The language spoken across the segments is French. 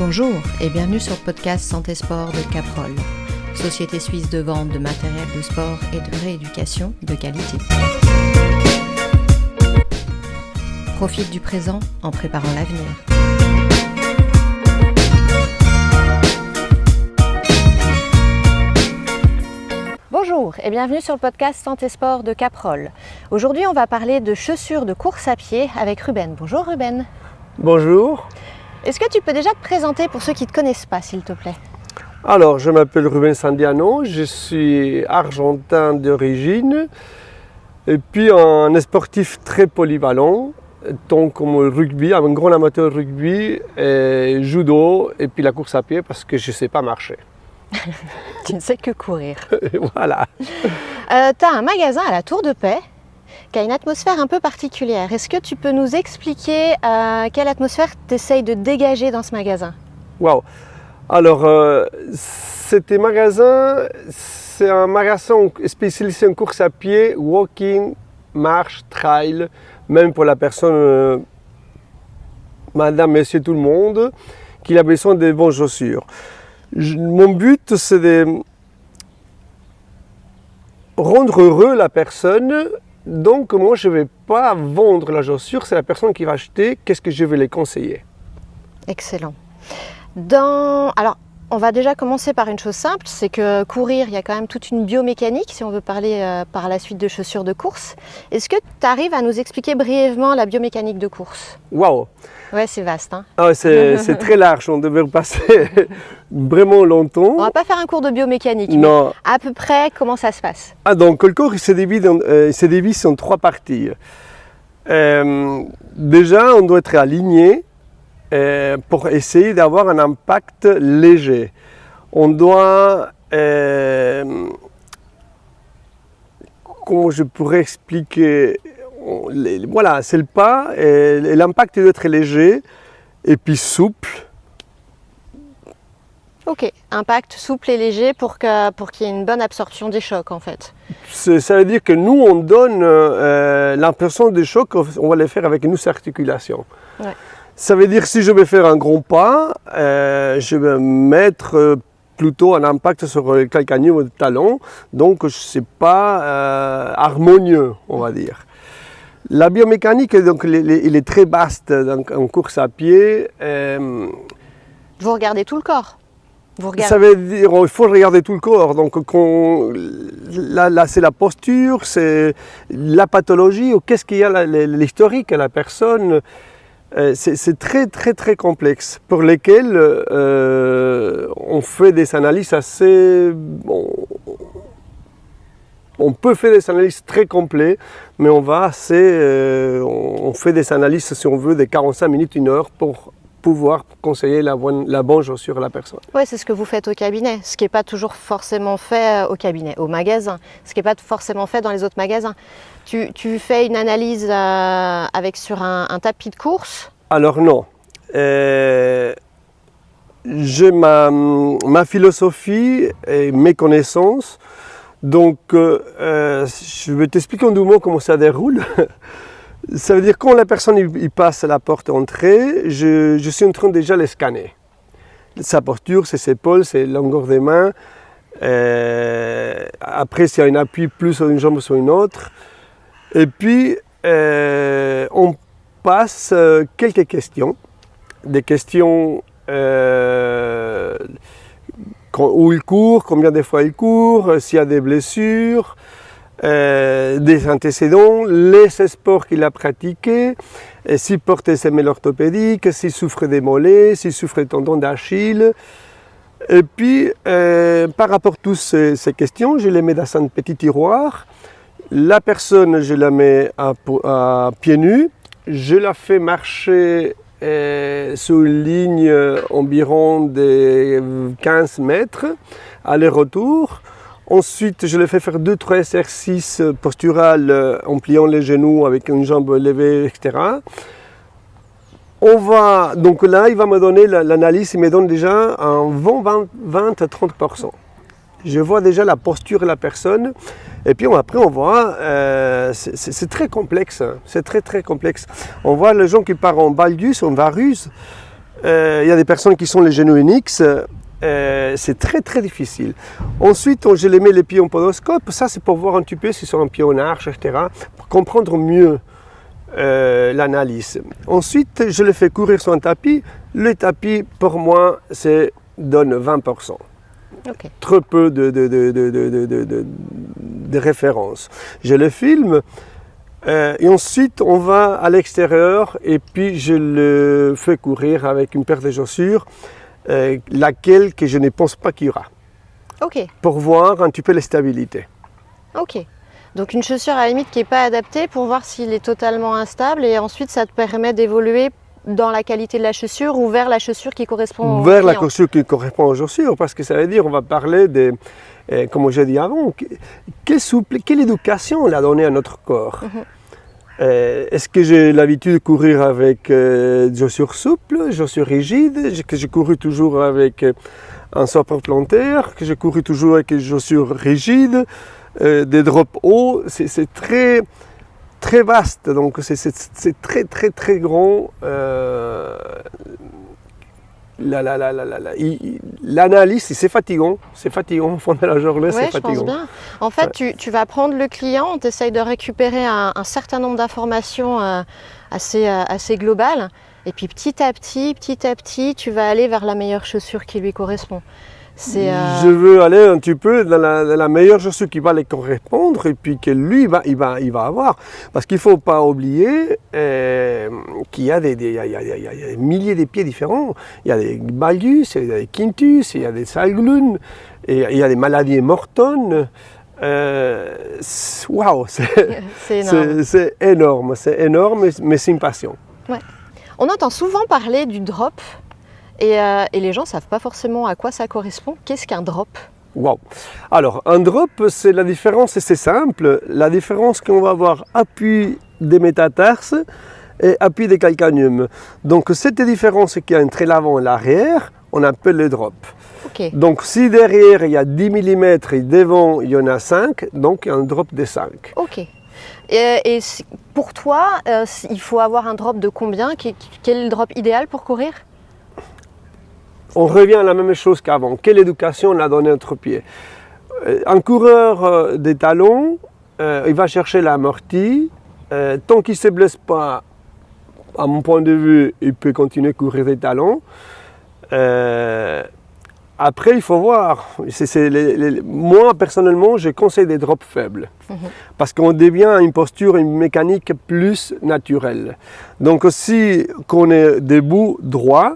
Bonjour et bienvenue sur le podcast Santé Sport de Caprol, société suisse de vente de matériel de sport et de rééducation de qualité. Profite du présent en préparant l'avenir. Bonjour et bienvenue sur le podcast Santé Sport de Caprol. Aujourd'hui, on va parler de chaussures de course à pied avec Ruben. Bonjour Ruben. Bonjour. Est-ce que tu peux déjà te présenter pour ceux qui ne te connaissent pas, s'il te plaît? Alors, je m'appelle Ruben Sandiano, je suis argentin d'origine et puis un sportif très polyvalent, donc comme le rugby, un grand amateur de rugby, et judo et puis la course à pied parce que je ne sais pas marcher. Tu ne sais que courir. Voilà. Tu as un magasin à la Tour de Paix qui a une atmosphère un peu particulière. Est-ce que tu peux nous expliquer quelle atmosphère tu essayes de dégager dans ce magasin? Wow. Alors, c'est un magasin spécialisé en course à pied, walking, marche, trail, même pour la personne, madame, monsieur, tout le monde, qui a besoin de bonnes chaussures. Mon but, c'est de rendre heureux la personne. Donc, moi, je ne vais pas vendre la chaussure, c'est la personne qui va acheter. Qu'est-ce que je vais les conseiller? Excellent. Alors, on va déjà commencer par une chose simple, c'est que courir, il y a quand même toute une biomécanique, si on veut parler par la suite de chaussures de course. Est-ce que tu arrives à nous expliquer brièvement la biomécanique de course? Waouh! Ouais, c'est vaste. Hein. Ah, c'est très large, on devait passer vraiment longtemps. On va pas faire un cours de biomécanique, non. Mais à peu près, comment ça se passe? Donc, le corps il se divise en trois parties. Déjà, on doit être aligné pour essayer d'avoir un impact léger. On doit, comment je pourrais expliquer, voilà, c'est le pas, et l'impact doit être léger et puis souple. Ok, impact souple et léger pour qu'il y ait une bonne absorption des chocs en fait. Ça veut dire que nous, on donne l'impression des chocs, on va les faire avec nos articulations. Ouais. Ça veut dire que si je vais faire un grand pas, je vais mettre plutôt un impact sur le calcanéum ou le talon, donc ce n'est pas harmonieux, on va dire. La biomécanique, donc, il est très vaste en course à pied. Vous regardez tout le corps? Ça veut dire qu'il faut regarder tout le corps. Donc, là, c'est la posture, c'est la pathologie, ou qu'est-ce qu'il y a, l'historique à la personne. C'est très, très, très complexe, pour lesquels on fait des analyses assez... On peut faire des analyses très complètes, mais on fait des analyses, si on veut, de 45 minutes, 1 heure, pour pouvoir conseiller la bonne chaussure à la personne. Oui, c'est ce que vous faites au cabinet, ce qui n'est pas toujours forcément fait au cabinet, au magasin, ce qui n'est pas forcément fait dans les autres magasins. Tu fais une analyse sur un tapis de course? Alors non. J'ai ma philosophie et mes connaissances. Donc, je vais t'expliquer en 2 mots comment ça déroule. Ça veut dire quand la personne il passe à la porte d'entrée, je suis en train déjà de les scanner. Sa posture, ses épaules, ses longueurs des mains. Après, s'il y a un appui plus sur une jambe ou sur une autre. Et puis, on passe quelques questions. Des questions où il court, combien de fois il court, s'il y a des blessures, des antécédents, les sports qu'il a pratiqués, s'il porte des semelles orthopédiques, s'il souffre des mollets, s'il souffre des tendons d'Achille. Et puis, par rapport à toutes ces questions, je les mets dans un petit tiroir. La personne, je la mets à pieds nus, je la fais marcher sur une ligne environ de 15 mètres, aller-retour. Ensuite, je le fais faire 2-3 exercices posturaux en pliant les genoux avec une jambe levée, etc. Donc là, il va me donner l'analyse, il me donne déjà un 20-30%. Je vois déjà la posture de la personne. Et puis après, on voit, c'est très complexe, c'est très très complexe. On voit les gens qui partent en valgus, en varus, Il y a des personnes qui sont les genoux NX. C'est très très difficile. Ensuite, je les mets les pieds en podoscope. Ça, c'est pour voir un petit peu s'ils sont en pied en arche, etc. Pour comprendre mieux l'analyse. Ensuite, je les fais courir sur un tapis. Le tapis, pour moi, donne 20%. Ok. Très peu de références. Je le filme et ensuite on va à l'extérieur et puis je le fais courir avec une paire de chaussures, laquelle que je ne pense pas qu'il y aura, Ok. pour voir un petit peu la stabilité. Ok. Donc une chaussure à la limite qui n'est pas adaptée pour voir s'il est totalement instable et ensuite ça te permet d'évoluer dans la qualité de la chaussure ou vers la chaussure qui correspond au Vers la client. chaussure qui correspond aux chaussures, parce que ça veut dire on va parler de, comme j'ai dit avant, quelle éducation on a donnée à notre corps. Est-ce que j'ai l'habitude de courir avec des chaussures souples, chaussures rigides, que j'ai couru toujours avec un support plantaire, que j'ai couru toujours avec des chaussures rigides, des drops hauts, c'est très, très vaste, donc c'est très très très grand. L'analyse, c'est fatigant au fond de la journée, Oui, c'est je fatigant. pense bien. En fait, tu vas prendre le client, tu essayes de récupérer un certain nombre d'informations assez globales, et puis petit à petit, tu vas aller vers la meilleure chaussure qui lui correspond. Je veux aller un petit peu dans la meilleure chaussure qui va les correspondre et puis que lui, il va avoir. Parce qu'il ne faut pas oublier qu'il y a des milliers de pieds différents. Il y a des valgus, il y a des quintus, il y a des salglun, et il y a des maladies mortonnes. Waouh, c'est énorme. C'est énorme, mais c'est une passion. Ouais. On entend souvent parler du drop. Et les gens ne savent pas forcément à quoi ça correspond. Qu'est-ce qu'un drop? Wow. Alors, un drop, c'est la différence, et c'est simple. La différence qu'on va avoir appui des métatarses et appui des calcanéum. Donc, cette différence qu'il y a entre l'avant et l'arrière, on appelle le drop. Okay. Donc, si derrière il y a 10 mm et devant il y en a 5, donc il y a un drop de 5. Ok. Et pour toi, il faut avoir un drop de combien? Quel est le drop idéal pour courir? On revient à la même chose qu'avant. Quelle éducation on a donné à notre pied? Un coureur des talons, il va chercher l'amorti. Tant qu'il ne se blesse pas, à mon point de vue, il peut continuer à courir des talons. Après, il faut voir. Moi, personnellement, je conseille des drops faibles. Parce qu'on devient à une posture, une mécanique plus naturelle. Donc, si on est debout droit,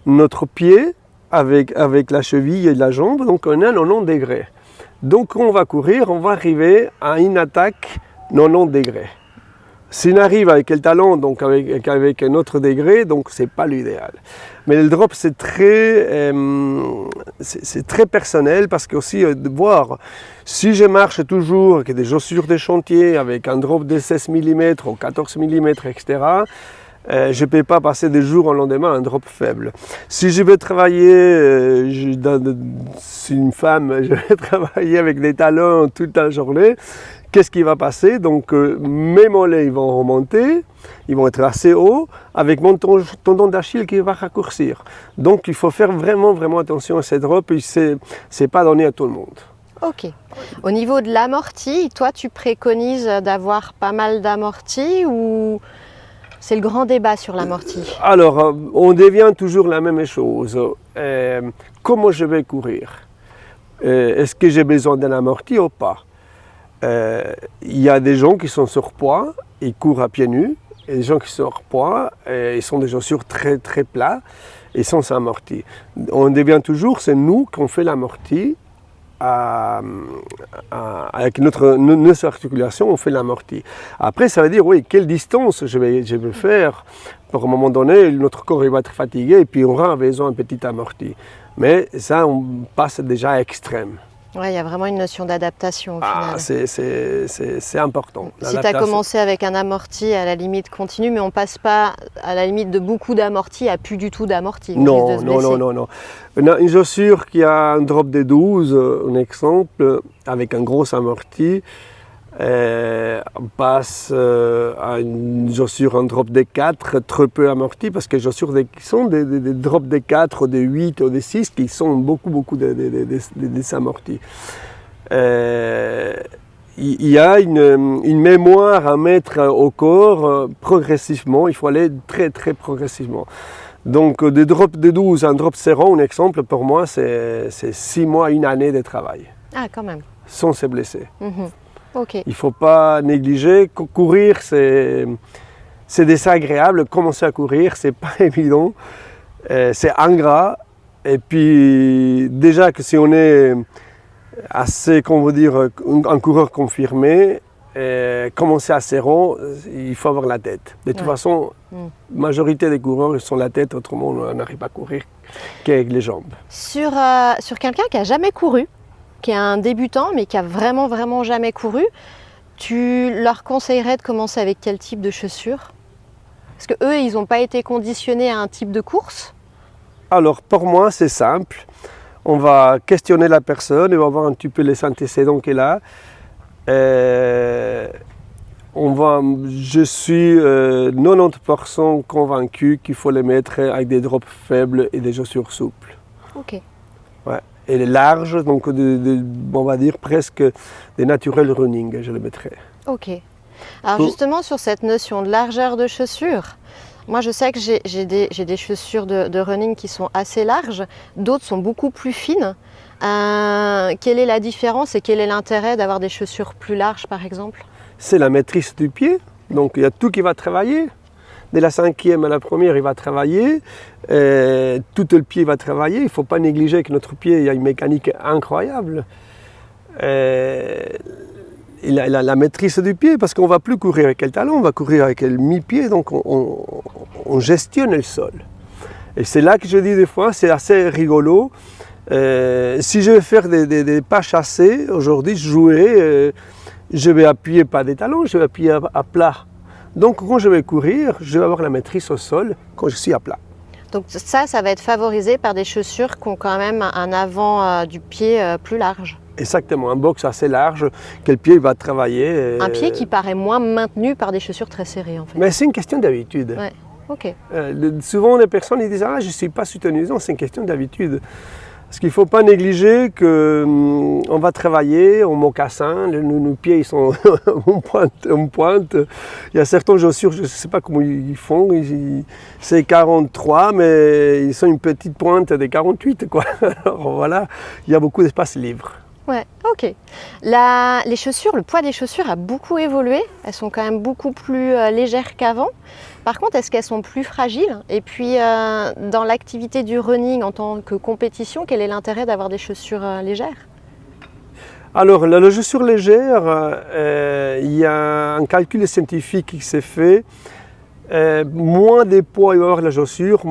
notre pied, avec la cheville et la jambe, donc on est à 90 degrés. Donc quand on va courir, on va arriver à une attaque 90 degrés. Si on arrive avec le talon, donc avec un autre degré, donc c'est pas l'idéal. Mais le drop, c'est très personnel parce que aussi de voir si je marche toujours avec des chaussures de chantier, avec un drop de 16 mm ou 14 mm, etc., je ne peux pas passer des jours au lendemain à un drop faible. Si je veux travailler, si une femme, je vais travailler avec des talons toute la journée, qu'est-ce qui va passer? Donc mes mollets ils vont remonter, ils vont être assez hauts, avec mon tendon d'Achille qui va raccourcir. Donc il faut faire vraiment, vraiment attention à ces drops, et c'est pas donné à tout le monde. Ok. Au niveau de l'amorti, toi tu préconises d'avoir pas mal d'amorti ou c'est le grand débat sur l'amorti? Alors, on devient toujours la même chose. Comment je vais courir? Est-ce que j'ai besoin d'un amorti ou pas? Il y a des gens qui sont surpoids, ils courent à pieds nus, et des gens qui sont surpoids, ils sont des chaussures très très plats, et sans amorti. On devient toujours, c'est nous qui on fait l'amorti. Avec notre articulation, on fait l'amorti. Après, ça veut dire, oui, quelle distance je vais faire. Pour un moment donné, notre corps il va être fatigué et puis on aura besoin d'un petit amorti. Mais ça, on passe déjà à extrême. Oui, il y a vraiment une notion d'adaptation au final. C'est important. Si tu as commencé avec un amorti à la limite continue, mais on passe pas à la limite de beaucoup d'amorti à plus du tout d'amorti. Non. Une chaussure qui a un drop de 12, un exemple, avec un gros amorti, On passe à une chaussure en drop D4 très peu amortie parce que les chaussures qui sont des drops D4 ou des 8 ou des 6 qui sont beaucoup désamortis. Il y a une mémoire à mettre au corps progressivement, il faut aller très progressivement. Donc des drops de 12 à un drop serrant, un exemple pour moi c'est 6 mois, 1 année de travail. Ah quand même. Sans se blesser. Okay. Il ne faut pas négliger. Courir, c'est désagréable. Commencer à courir, c'est pas évident. C'est ingrat. Et puis, déjà que si on est assez, comment dire, un coureur confirmé, commencer à serrant, il faut avoir la tête. De toute façon, la majorité des coureurs, ils sont la tête, autrement on n'arrive pas à courir qu'avec les jambes. Sur quelqu'un qui n'a jamais couru, qui est un débutant mais qui a vraiment jamais couru, tu leur conseillerais de commencer avec quel type de chaussures? Parce que eux, ils n'ont pas été conditionnés à un type de course. Alors pour moi, c'est simple. On va questionner la personne, on va voir un petit peu les antécédents qu'elle a. Je suis 90% convaincu qu'il faut les mettre avec des drops faibles et des chaussures souples. Ok. Ouais. Et les larges, donc on va dire presque des naturel running, je les mettrais. Ok. Alors justement sur cette notion de largeur de chaussures, moi je sais que j'ai des chaussures de running qui sont assez larges, d'autres sont beaucoup plus fines. Quelle est la différence et quel est l'intérêt d'avoir des chaussures plus larges par exemple? C'est la maîtrise du pied, donc il y a tout qui va travailler. Dès la 5e à la première, il va travailler, tout le pied va travailler. Il ne faut pas négliger que notre pied, il y a une mécanique incroyable. Il a la maîtrise du pied parce qu'on ne va plus courir avec le talon, on va courir avec le mi-pied, donc on gestionne le sol. Et c'est là que je dis des fois, c'est assez rigolo. Si je vais faire des pas chassés, aujourd'hui je vais appuyer pas des talons, je vais appuyer à plat. Donc quand je vais courir, je vais avoir la maîtrise au sol quand je suis à plat. Donc ça va être favorisé par des chaussures qui ont quand même un avant du pied plus large. Exactement, un box assez large que le pied va travailler. Un pied qui paraît moins maintenu par des chaussures très serrées en fait. Mais c'est une question d'habitude. Ouais. Ok. Souvent les personnes ils disent « Ah, je ne suis pas soutenu ». Non, c'est une question d'habitude. Parce qu'il ne faut pas négliger qu'on va travailler en mocassin, nos pieds ils sont en pointe. Il y a certaines chaussures, je ne sais pas comment ils font, c'est 43, mais ils sont une petite pointe des 48. Quoi. Alors voilà, il y a beaucoup d'espace libre. Ouais, ok. Les chaussures, le poids des chaussures a beaucoup évolué, elles sont quand même beaucoup plus légères qu'avant. Par contre, est-ce qu'elles sont plus fragiles? Et puis, dans l'activité du running en tant que compétition, quel est l'intérêt d'avoir des chaussures légères? Alors, la chaussure légère, il y a un calcul scientifique qui s'est fait. Moins de poids il va y avoir la chaussure,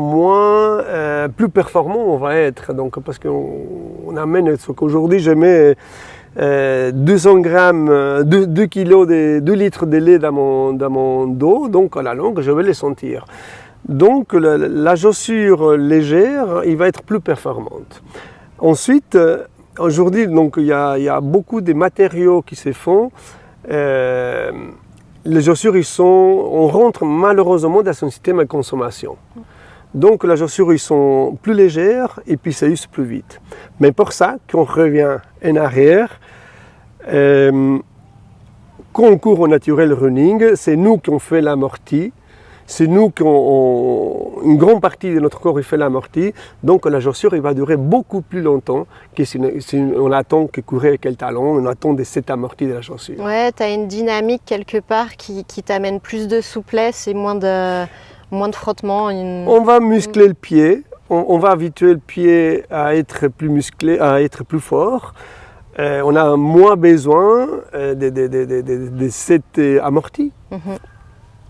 plus performant on va être. Donc, parce qu'on amène ce qu'aujourd'hui je mets 200 grammes, 2 kilos, 2 litres de lait dans mon dos, donc à la longue je vais les sentir. Donc la chaussure légère, il va être plus performante. Ensuite, aujourd'hui, donc il y a beaucoup de matériaux qui se font. Les chaussures, on rentre malheureusement dans un système de consommation. Donc les chaussures, ils sont plus légères et puis ça use plus vite. Mais pour ça, quand on revient en arrière, quand on court au naturel running, c'est nous qui on fait l'amorti. C'est nous une grande partie de notre corps il fait l'amorti, donc la chaussure il va durer beaucoup plus longtemps que si on attend que courir avec le talon, on attend cet amorti de la chaussure. Ouais, tu as une dynamique quelque part qui t'amène plus de souplesse et moins de frottement. On va muscler le pied, on va habituer le pied à être plus musclé, à être plus fort. On a moins besoin de cet amorti.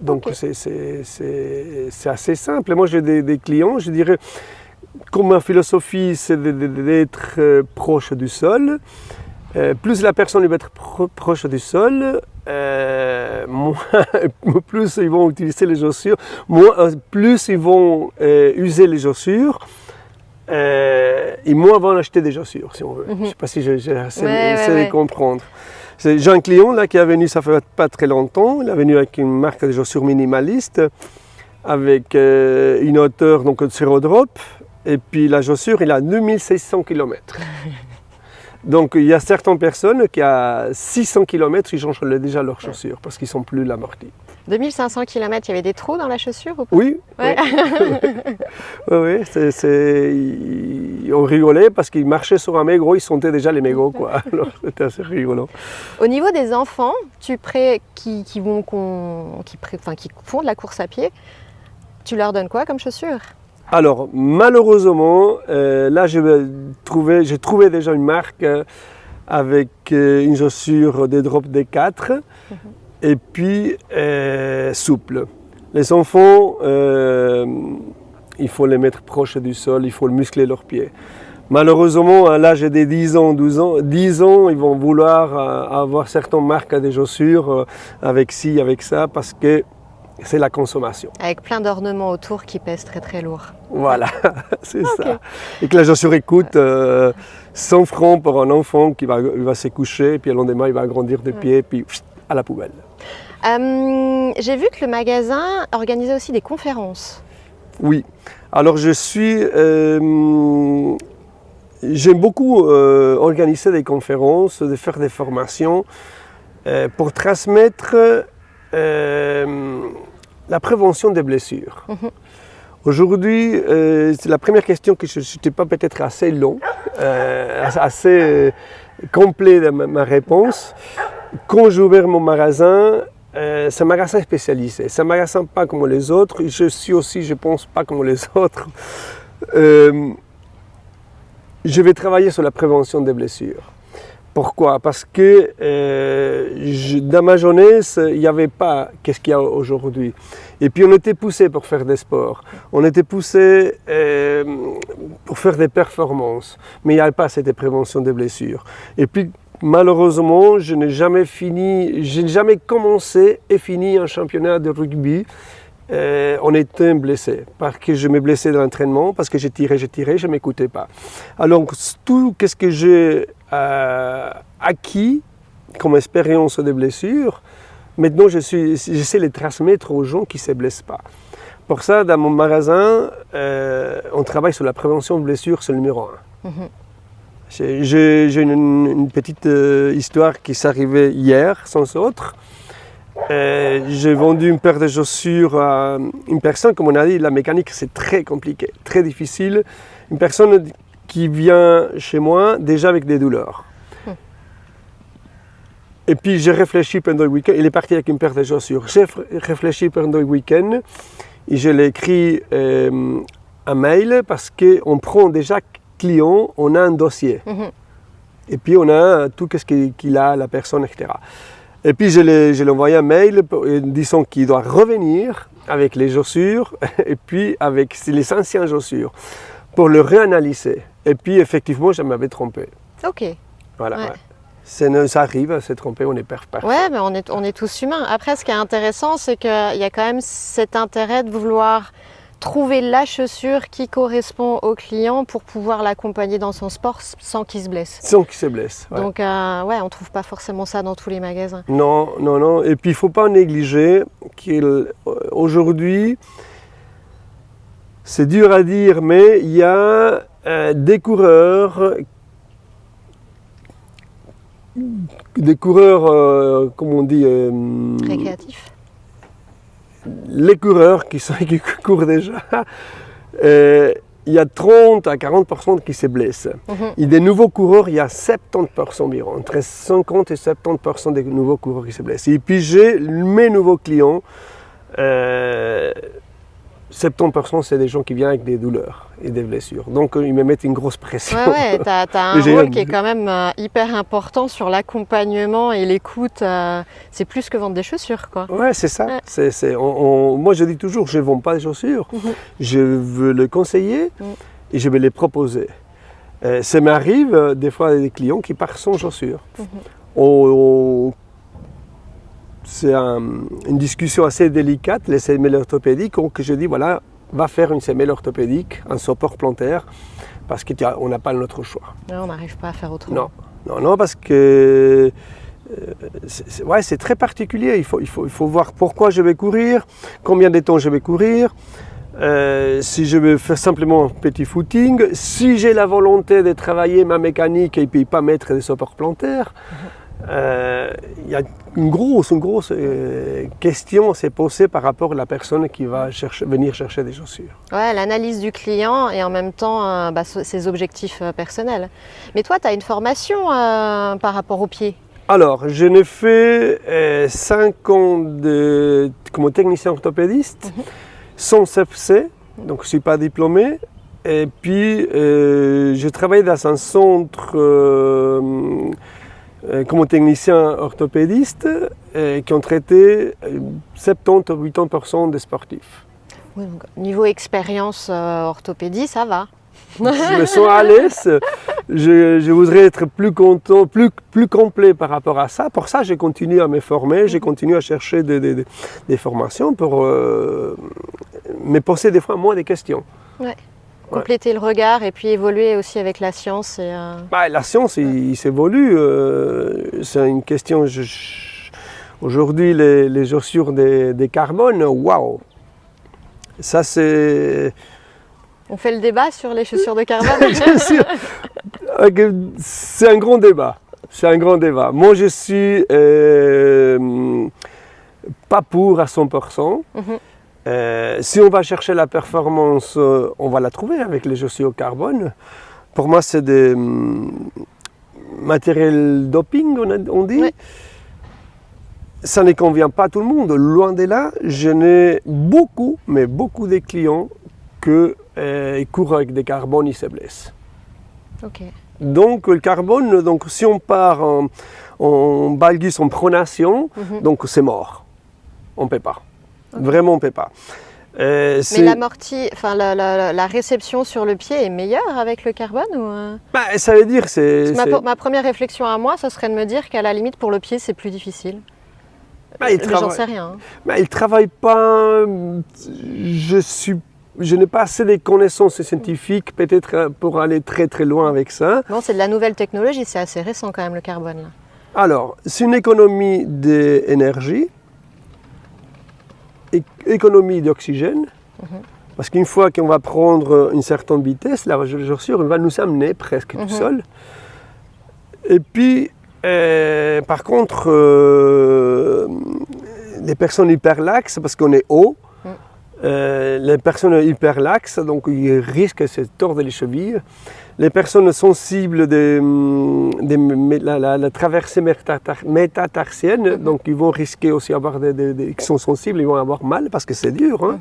Donc okay. C'est assez simple. Moi j'ai des clients, je dirais, comme ma philosophie c'est d'être proche du sol, plus la personne va être proche du sol, plus ils vont utiliser les chaussures, plus ils vont user les chaussures, et moins vont acheter des chaussures si on veut. Je ne sais pas si j'ai essayé de comprendre. J'ai un client là, qui est venu, ça fait pas très longtemps, il est venu avec une marque de chaussures minimaliste, avec une hauteur donc, de zéro drop, et puis la chaussure, il a 2600 km. Donc il y a certaines personnes qui à 600 km, ils changent déjà leurs chaussures parce qu'ils ne sont plus amortis. 2500 km, il y avait des trous dans la chaussure ou pas? Oui, Ouais. oui, on rigolait parce qu'ils marchaient sur un mégot, ils sentaient déjà les mégots, quoi. Alors c'était assez rigolo. Au niveau des enfants qui font de la course à pied, tu leur donnes quoi comme chaussures? Alors malheureusement, là j'ai trouvé déjà une marque avec une chaussure des drops D4 et puis souple. Les enfants, il faut les mettre proches du sol, il faut muscler leurs pieds. Malheureusement, à l'âge des 10 ans, 12 ans, 10 ans, ils vont vouloir avoir certaines marques des chaussures avec ci, avec ça, parce que c'est la consommation. Avec plein d'ornements autour qui pèsent très très lourd. Voilà, c'est ça. Et que la chaussure coûte 100 francs pour un enfant qui va se coucher, et puis le lendemain, il va agrandir des pieds, puis à la poubelle. J'ai vu que le magasin organisait aussi des conférences. Oui, alors j'aime beaucoup organiser des conférences, de faire des formations pour transmettre la prévention des blessures. Aujourd'hui, c'est la première question que je n'étais pas peut-être assez long, assez complet dans ma réponse. Quand j'ai ouvert mon magasin, c'est un magasin spécialisé, c'est un magasin pas comme les autres, je suis aussi, je pense, pas comme les autres. Je vais travailler sur la prévention des blessures. Pourquoi? Parce que dans ma jeunesse, il n'y avait pas qu'est-ce qu'il y a aujourd'hui. Et puis on était poussé pour faire des sports, on était poussé pour faire des performances, mais il n'y avait pas cette prévention des blessures. Et puis malheureusement, je n'ai jamais commencé et fini un championnat de rugby en étant blessé, parce que je me blessais dans l'entraînement, parce que je tirais, je ne m'écoutais pas. Alors tout ce que j'ai acquis comme expérience de blessures, maintenant j'essaie de les transmettre aux gens qui ne se blessent pas. Pour ça, dans mon magasin, on travaille sur la prévention de blessures, c'est le numéro 1. J'ai une petite histoire qui s'est arrivée hier, sans autre. J'ai vendu une paire de chaussures à une personne, comme on a dit, la mécanique c'est très compliqué, très difficile. Une personne qui vient chez moi déjà avec des douleurs. Et puis j'ai réfléchi pendant le week-end, il est parti avec une paire de chaussures. J'ai réfléchi pendant le week-end et je l'ai écrit un mail parce qu'on prend déjà client, on a un dossier. Et puis on a tout ce qu'il a, la personne, etc. Et puis je lui ai envoyé un mail disant qu'il doit revenir avec les chaussures et puis avec les anciennes chaussures pour le réanalyser. Et puis effectivement, je m'avais trompé. Ok. Voilà. Ouais. Ouais. Ça arrive à se tromper, on est parfait. Ouais, mais on est tous humains. Après, ce qui est intéressant, c'est qu'il y a quand même cet intérêt de vouloir trouver la chaussure qui correspond au client pour pouvoir l'accompagner dans son sport sans qu'il se blesse. Sans qu'il se blesse. Ouais. Donc, ouais, on ne trouve pas forcément ça dans tous les magasins. Non, non, non. Et puis, il ne faut pas négliger qu'aujourd'hui, c'est dur à dire, mais il y a des coureurs, comme on dit... Récréatifs. Les coureurs qui courent déjà, il y a 30 à 40% qui se blessent. Et des nouveaux coureurs, il y a 70% environ, entre 50 et 70% des nouveaux coureurs qui se blessent. Et puis j'ai mes nouveaux clients, 70% c'est des gens qui viennent avec des douleurs et des blessures. Donc ils me mettent une grosse pression. Ouais, tu as un rôle qui est quand même hyper important sur l'accompagnement et l'écoute. C'est plus que vendre des chaussures, quoi. Ouais, c'est ça. Ouais. Moi je dis toujours, je ne vends pas des chaussures. Je veux le conseiller et je vais les proposer. Ça m'arrive des fois des clients qui partent sans chaussures. C'est une discussion assez délicate, les semelles orthopédiques, que je dis, voilà, va faire une semelle orthopédique, un support plantaire, parce qu'on n'a pas notre choix. Non, on n'arrive pas à faire autrement. Non, parce que Ouais, c'est très particulier. Il faut voir pourquoi je vais courir, combien de temps je vais courir, si je vais faire simplement un petit footing, si j'ai la volonté de travailler ma mécanique et puis pas mettre des supports plantaires. Il y a une grosse question à se poser par rapport à la personne qui va venir chercher des chaussures. Ouais, l'analyse du client et en même temps ses objectifs personnels. Mais toi, tu as une formation par rapport aux pieds. Alors, je n'ai fait 5 ans comme technicien orthopédiste, sans CFC, donc je ne suis pas diplômé. Et puis, je travaillais dans un centre comme technicien orthopédiste qui ont traité 70-80% des sportifs. Oui, donc, niveau expérience orthopédie, ça va. Je me sens à l'aise, je voudrais être plus content, plus complet par rapport à ça. Pour ça, j'ai continué à me former, j'ai continué à chercher des formations pour me poser des fois moins de questions. Ouais. Compléter le regard et puis évoluer aussi avec la science. La science, il s'évolue. C'est une question. Aujourd'hui, les chaussures de carbone, waouh! Ça, c'est. On fait le débat sur les chaussures de carbone. C'est un grand débat. C'est un grand débat. Moi, je suis pas pour à 100%. Si on va chercher la performance, on va la trouver avec les chaussures carbone. Pour moi, c'est des matériels doping, on dit. Oui. Ça ne convient pas à tout le monde. Loin de là, je n'ai beaucoup, mais beaucoup de clients qui courent avec des carbones, ils se blessent. Okay. Donc le carbone, si on part en valgus, en pronation, donc c'est mort. On ne peut pas. Okay. Vraiment, on ne peut pas. Mais l'amorti, la réception sur le pied est meilleure avec le carbone ou ça veut dire ma première réflexion à moi, ça serait de me dire qu'à la limite pour le pied c'est plus difficile. J'en sais rien. Il ne travaille pas. Je n'ai pas assez de connaissances scientifiques peut-être pour aller très très loin avec ça. Bon, c'est de la nouvelle technologie, c'est assez récent quand même le carbone. Là. Alors, c'est une économie d'énergie, économie d'oxygène, parce qu'une fois qu'on va prendre une certaine vitesse, la chaussure va nous amener presque tout seul. Et puis, par contre, les personnes hyperlaxes, parce qu'on est haut, les personnes hyperlaxes, donc ils risquent de se tordre les chevilles. Les personnes sensibles la traversée métatarsienne, donc ils vont risquer aussi d'avoir qui sont sensibles, ils vont avoir mal parce que c'est dur. Hein.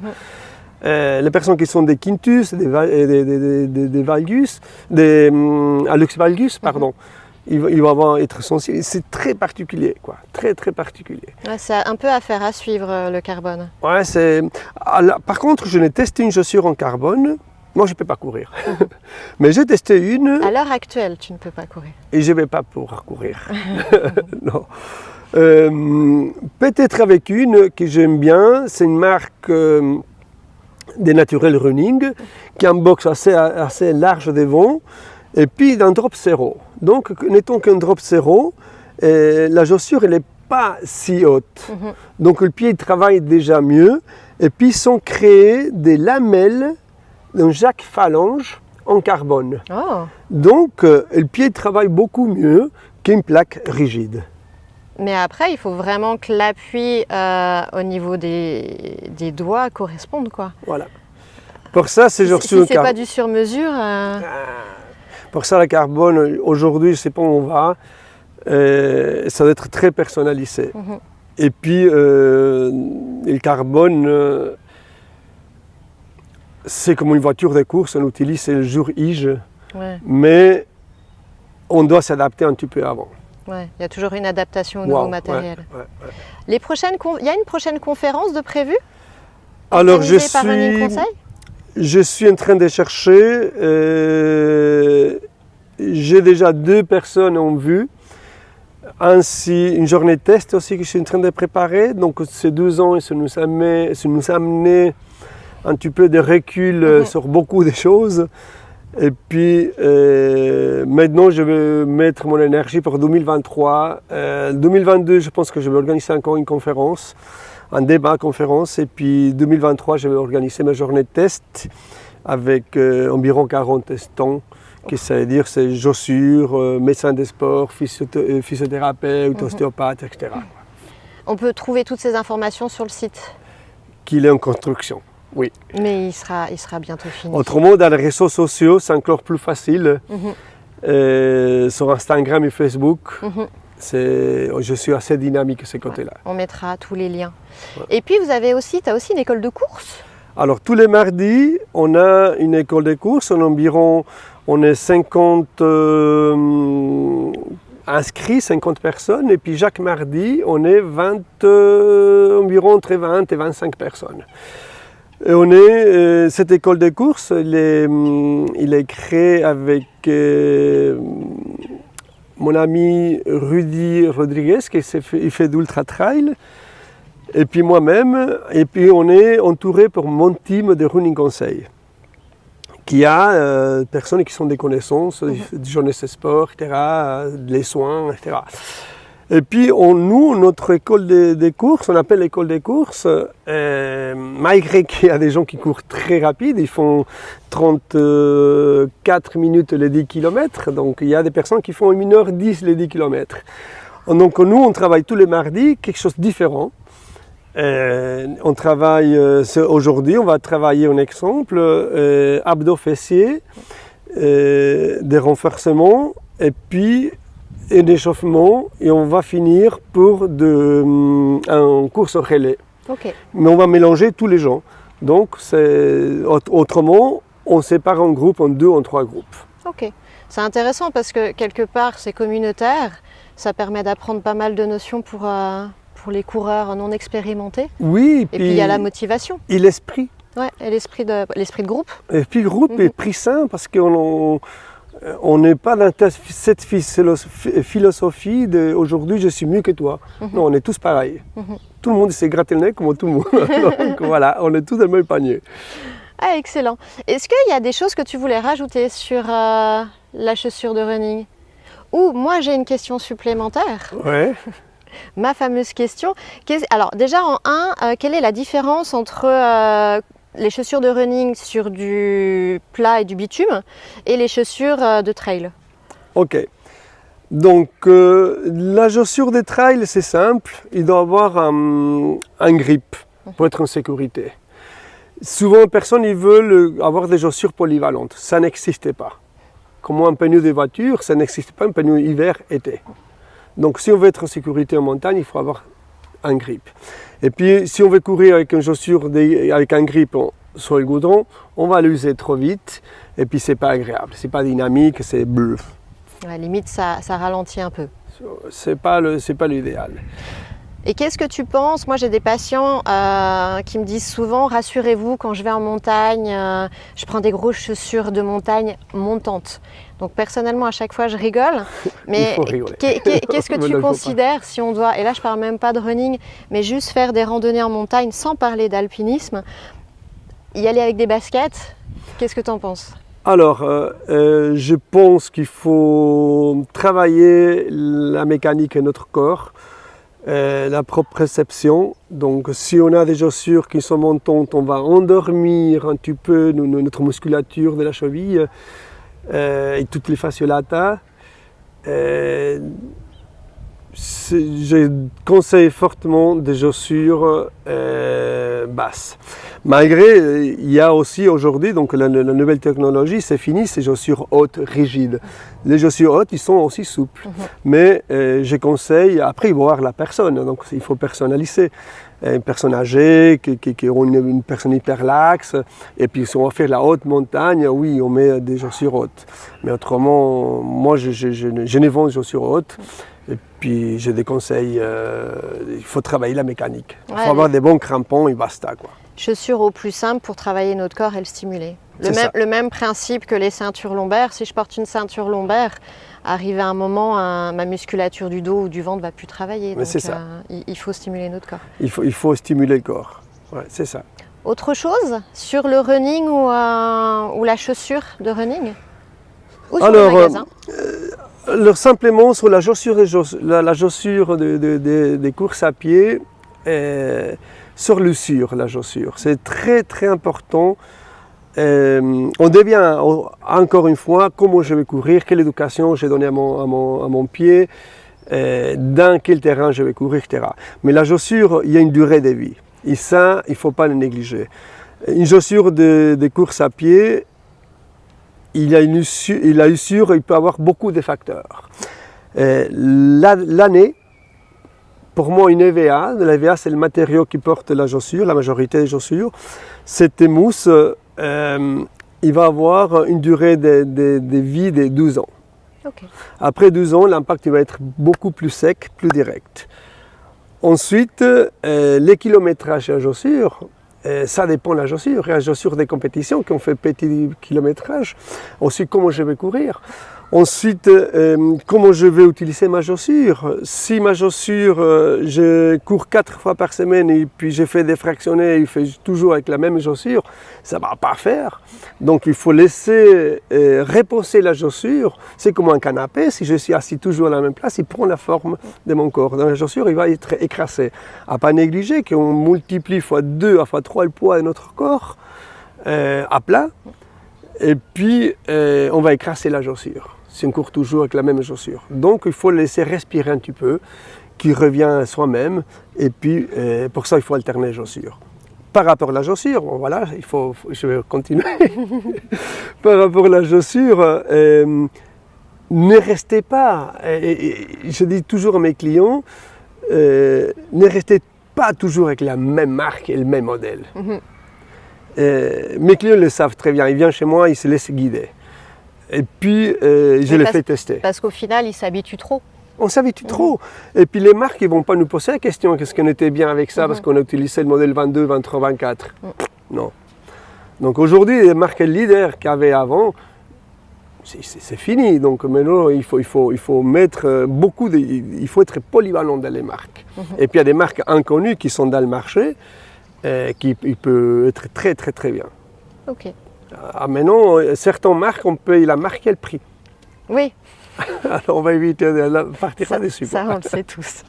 Les personnes qui sont des quintus, des valgus, des hallux valgus, pardon. Ils vont être sensibles. C'est très particulier, quoi. Très, très particulier. Ouais, c'est un peu affaire à suivre, le carbone. Ouais, par contre, je n'ai testé une chaussure en carbone. Moi, je ne peux pas courir. Mais j'ai testé une. À l'heure actuelle, tu ne peux pas courir. Et je ne vais pas pouvoir courir. Non. Peut-être avec une que j'aime bien. C'est une marque des Natural Running qui a un box assez large devant. Et puis d'un drop zéro. Donc, n'étant qu'un drop zéro, la chaussure n'est pas si haute. Donc, le pied travaille déjà mieux. Et puis, ils sont créés des lamelles d'un jack phalange en carbone. Oh. Donc, le pied travaille beaucoup mieux qu'une plaque rigide. Mais après, il faut vraiment que l'appui au niveau des doigts corresponde, quoi. Voilà. Pour ça, ces chaussures... Si ce n'est pas du sur-mesure... Pour ça, la carbone, aujourd'hui, je ne sais pas où on va, ça doit être très personnalisé. Et puis, le carbone, c'est comme une voiture de course, on utilise le jour Ige, mais on doit s'adapter un petit peu avant. Ouais, il y a toujours une adaptation au nouveau matériel. Il y a une prochaine conférence de prévue? Alors, je suis en train de chercher, j'ai déjà 2 personnes en vue, ainsi une journée de test aussi que je suis en train de préparer, donc ces 2 ans, ça nous a amené un petit peu de recul sur beaucoup de choses, Et puis maintenant, je vais mettre mon énergie pour 2023. 2022, je pense que je vais organiser encore une conférence, un débat conférence. Et puis 2023, je vais organiser ma journée de test avec environ 40 testants, qui ça veut dire c'est chaussures, médecins des sports, physiothérapeutes, ostéopathes, etc. On peut trouver toutes ces informations sur le site. Qu'il est en construction, oui. Mais il sera bientôt fini. Autrement, dans les réseaux sociaux, c'est encore plus facile. Sur Instagram et Facebook, je suis assez dynamique de ce côté-là. On mettra tous les liens. Ouais. Et puis, tu as aussi une école de course? Alors, tous les mardis, on a une école de course. On est 50 inscrits, 50 personnes. Et puis, chaque mardi, on est environ entre 20 et 25 personnes. Et cette école de course, il est créé avec mon ami Rudy Rodriguez, qui fait d'ultra trail, et puis moi-même. Et puis on est entouré par mon team de Running Conseil, qui a des personnes qui sont des connaissances, du jeunesse sport, etc., les soins, etc. Et puis notre école de course, on appelle l'école de course, malgré qu'il y a des gens qui courent très rapide, ils font 34 minutes les 10 km, donc il y a des personnes qui font 1h10 les 10 km. Donc nous, on travaille tous les mardis, quelque chose de différent. On travaille, aujourd'hui, on va travailler un exemple, abdos fessiers, des renforcements, et puis un échauffement, et on va finir pour un course au relais. Okay. Mais on va mélanger tous les gens. Donc, autrement, on sépare un groupe en 2 ou en 3 groupes. Ok. C'est intéressant parce que quelque part, c'est communautaire. Ça permet d'apprendre pas mal de notions pour les coureurs non expérimentés. Oui. Et puis il y a la motivation. Et l'esprit. Ouais, et l'esprit de groupe. L'esprit de groupe est pris sain parce qu'on n'est pas dans cette philosophie de aujourd'hui je suis mieux que toi. Non, on est tous pareils. Tout le monde s'est gratté le nez comme tout le monde. Donc voilà, on est tous dans le même panier. Ah, excellent. Est-ce qu'il y a des choses que tu voulais rajouter sur la chaussure de running? Ou moi j'ai une question supplémentaire. Ouais. Ma fameuse question. Alors déjà en 1, quelle est la différence entre les chaussures de running sur du plat et du bitume et les chaussures de trail? Ok. Donc la chaussure de trail c'est simple, il doit avoir un grip pour être en sécurité. Souvent personne ne veut avoir des chaussures polyvalentes, ça n'existe pas. Comme un pneu de voiture, ça n'existe pas un pneu hiver-été. Donc si on veut être en sécurité en montagne, il faut avoir un grip. Et puis si on veut courir avec une chaussure avec un grip sur le goudron, on va l'user trop vite et puis c'est pas agréable, c'est pas dynamique, c'est bleu. À la limite, ça ralentit un peu. C'est pas l'idéal. Et qu'est-ce que tu penses? Moi, j'ai des patients qui me disent souvent, rassurez-vous, quand je vais en montagne, je prends des grosses chaussures de montagne montantes. Donc personnellement, à chaque fois, je rigole. Mais qu'est-ce que tu considères si on doit, et là, je parle même pas de running, mais juste faire des randonnées en montagne, sans parler d'alpinisme, y aller avec des baskets, qu'est-ce que tu en penses? Alors, je pense qu'il faut travailler la mécanique de notre corps. La propre perception. Donc si on a des chaussures qui sont montantes, on va endormir un petit peu notre musculature de la cheville et toutes les fasciolata. Je conseille fortement des chaussures basses. Malgré, il y a aussi aujourd'hui, donc la nouvelle technologie, c'est fini ces chaussures hautes, rigides. Les chaussures hautes, ils sont aussi souples. Mais je conseille, après, voir la personne. Donc il faut personnaliser. Une personne âgée, qui ont une personne hyper laxe. Et puis si on va faire la haute montagne, oui, on met des chaussures hautes. Mais autrement, moi, je ne vends des chaussures hautes. Et puis j'ai des conseils, il faut travailler la mécanique. Il faut avoir des bons crampons et basta, quoi. Chaussures au plus simple pour travailler notre corps et le stimuler. Le même principe que les ceintures lombaires. Si je porte une ceinture lombaire, arrivé à un moment, ma musculature du dos ou du ventre ne va plus travailler. Donc c'est ça. il faut stimuler notre corps. Il faut stimuler le corps, ouais, c'est ça. Autre chose sur le running ou la chaussure de running? Ou sur le magasin? Alors simplement sur la chaussure, la chaussure des courses à pied, sur l'usure, la chaussure. C'est très très important. On devient encore une fois comment je vais courir, quelle éducation j'ai donnée à mon pied, dans quel terrain je vais courir, etc. Mais la chaussure, il y a une durée de vie. Et ça, il ne faut pas le négliger. Une chaussure de course à pied, il peut avoir beaucoup de facteurs. L'année, pour moi, une EVA, c'est le matériau qui porte la chaussure, la majorité des chaussures. Cette mousse, il va avoir une durée de vie de 12 ans. Okay. Après 12 ans, l'impact va être beaucoup plus sec, plus direct. Ensuite, les kilométrages à la chaussure, ça dépend de la chaussure. Il y a des chaussures des compétitions qui ont fait petit kilométrage. Ensuite, comment je vais courir. Ensuite, comment je vais utiliser ma chaussure. Si ma chaussure, je cours 4 fois par semaine et puis je fais des fractionnés, je fais toujours avec la même chaussure, ça ne va pas faire. Donc il faut laisser reposer la chaussure. C'est comme un canapé, si je suis assis toujours à la même place, il prend la forme de mon corps. Dans la chaussure, il va être écrasé. À ne pas négliger qu'on multiplie fois 2 à fois 3 le poids de notre corps à plat. Et puis, on va écraser la chaussure, si on court toujours avec la même chaussure. Donc, il faut laisser respirer un petit peu, qu'il revient à soi-même. Et puis, pour ça, il faut alterner les chaussures. Par rapport à la chaussure, bon, voilà, je vais continuer. Par rapport à la chaussure, ne restez pas, je dis toujours à mes clients, ne restez pas toujours avec la même marque et le même modèle. Mm-hmm. Mes clients le savent très bien, ils viennent chez moi, ils se laissent guider. Et puis, je les fais tester. Parce qu'au final, ils s'habituent trop. On s'habitue trop. Et puis les marques, ils ne vont pas nous poser la question, qu'est-ce qu'on était bien avec ça, parce qu'on a utilisé le modèle 22, 23, 24. Non. Donc aujourd'hui, les marques leaders qu'il y avait avant, c'est fini. Donc maintenant, il faut mettre il faut être polyvalent dans les marques. Et puis il y a des marques inconnues qui sont dans le marché, qui peuvent être très très très bien. Ok. Maintenant, certaines marques, on paye la marque et le prix. Oui. Alors on va éviter de partir là-dessus. Ça, on le sait tous.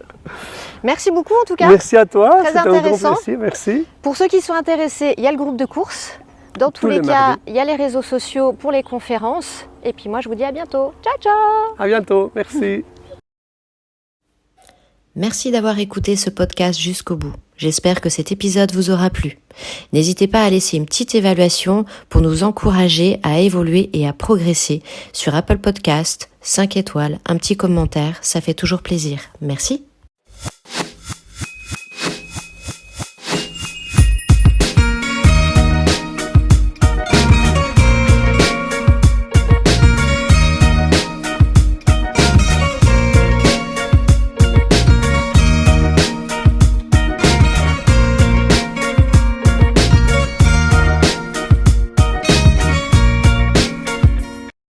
Merci beaucoup en tout cas. Merci à toi, c'était un grand plaisir, merci. Pour ceux qui sont intéressés, il y a le groupe de course. Dans tous les cas, il y a les réseaux sociaux pour les conférences. Et puis moi, je vous dis à bientôt. Ciao, ciao. À bientôt, merci. Merci d'avoir écouté ce podcast jusqu'au bout. J'espère que cet épisode vous aura plu. N'hésitez pas à laisser une petite évaluation pour nous encourager à évoluer et à progresser sur Apple Podcast, 5 étoiles, un petit commentaire, ça fait toujours plaisir. Merci.